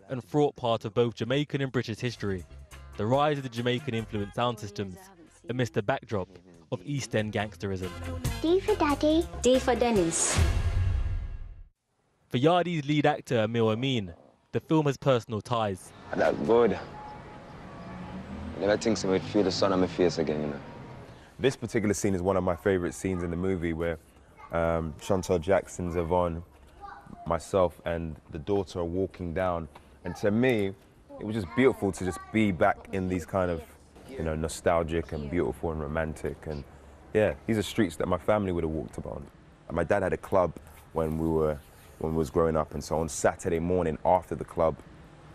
and fraught part of both Jamaican and British history, the rise of the Jamaican-influenced sound systems amidst the backdrop of East End gangsterism. D for Daddy. D for Dennis. For Yardie's lead actor, Emil Amin, the film has personal ties. That's good. I never think so I'd feel the sun on my face again, you know. This particular scene is one of my favourite scenes in the movie where Chantal Jackson's Yvonne, myself and the daughter are walking down. And to me, it was just beautiful to just be back in these kind of, you know, nostalgic and beautiful and romantic. And yeah, these are streets that my family would have walked upon. And my dad had a club when we was growing up, and so on Saturday morning after the club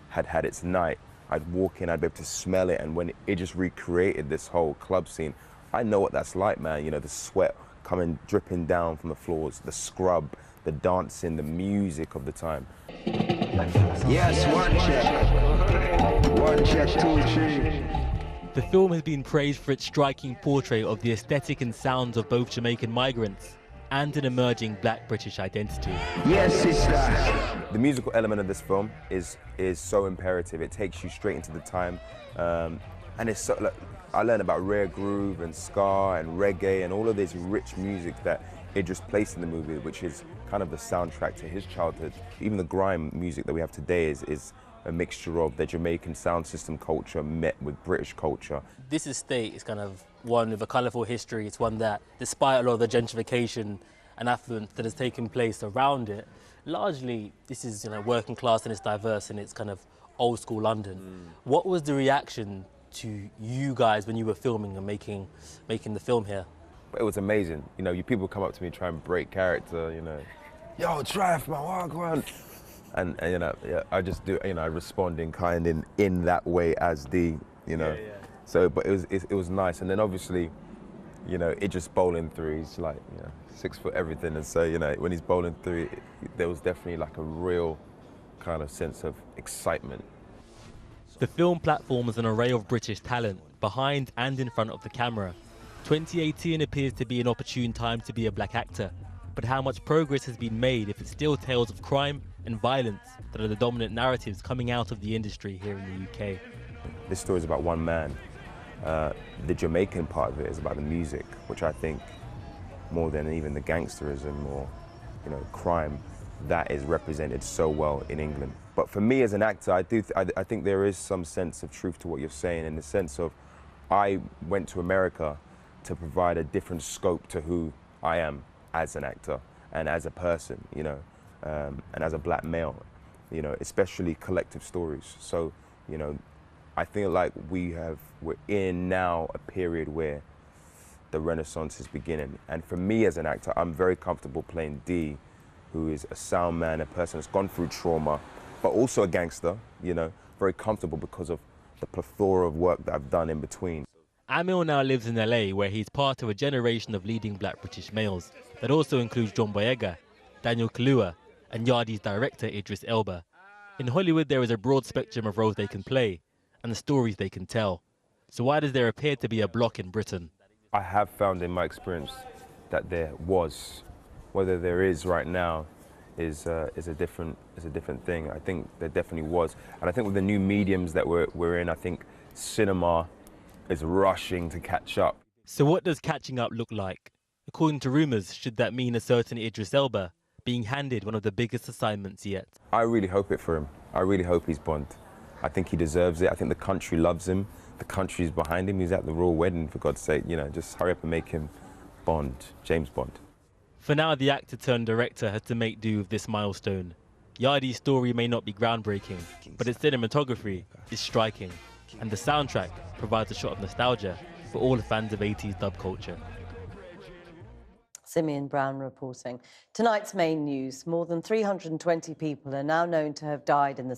had its night, I'd walk in, I'd be able to smell it, and when it just recreated this whole club scene, I know what that's like, man. You know, the sweat coming, dripping down from the floors, the scrub, the dancing, the music of the time. Yes, one check, 2, 3. The film has been praised for its striking portrait of the aesthetic and sounds of both Jamaican migrants and an emerging black British identity. Yes, sister. The musical element of this film is so imperative. It takes you straight into the time, and it's so, like, I learned about rare groove and ska and reggae and all of this rich music that Idris placed in the movie, which is kind of the soundtrack to his childhood. Even the grime music that we have today is a mixture of the Jamaican sound system culture met with British culture. This estate is kind of one with a colourful history. It's one that, despite a lot of the gentrification and affluence that has taken place around it, largely this is, you know, working class and it's diverse and it's kind of old school London. What was the reaction to you guys when you were filming and making the film here? It was amazing. You know, you people come up to me try and break character, you know, yo, Trife, man, walk on. And you know, yeah, I just do, you know, I respond in kind in that way as the, you know. Yeah. So, but it was nice. And then obviously, you know, it just bowling through. He's like, you know, 6 foot everything. And so, you know, when he's bowling through, there was definitely like a real kind of sense of excitement. The film platforms an array of British talent behind and in front of the camera. 2018 appears to be an opportune time to be a black actor, but how much progress has been made if it's still tales of crime and violence that are the dominant narratives coming out of the industry here in the UK? This story is about one man. The Jamaican part of it is about the music, which I think more than even the gangsterism or, you know, crime, that is represented so well in England. But for me as an actor, I think there is some sense of truth to what you're saying, in the sense of I went to America to provide a different scope to who I am as an actor and as a person, you know, and as a black male, you know, especially collective stories. So, you know, I feel like we're in now a period where the Renaissance is beginning. And for me as an actor, I'm very comfortable playing D, who is a sound man, a person that's gone through trauma, but also a gangster, you know, very comfortable because of the plethora of work that I've done in between. Amil now lives in LA, where he's part of a generation of leading black British males that also includes John Boyega, Daniel Kaluuya, and Yardie's director Idris Elba. In Hollywood, there is a broad spectrum of roles they can play and the stories they can tell. So why does there appear to be a block in Britain? I have found in my experience that there was, whether there is right now, is a different thing. I think there definitely was, and I think with the new mediums that we're in, I think cinema is rushing to catch up. So what does catching up look like? According to rumours, should that mean a certain Idris Elba being handed one of the biggest assignments yet? I really hope it for him. I really hope he's Bond. I think he deserves it. I think the country loves him. The country's behind him. He's at the royal wedding, for God's sake. You know, just hurry up and make him Bond, James Bond. For now, the actor turned director has to make do with this milestone. Yardie's story may not be groundbreaking, but its cinematography is striking, and the soundtrack provides a shot of nostalgia for all fans of 80s dub culture. Simeon Brown reporting. Tonight's main news: more than 320 people are now known to have died in the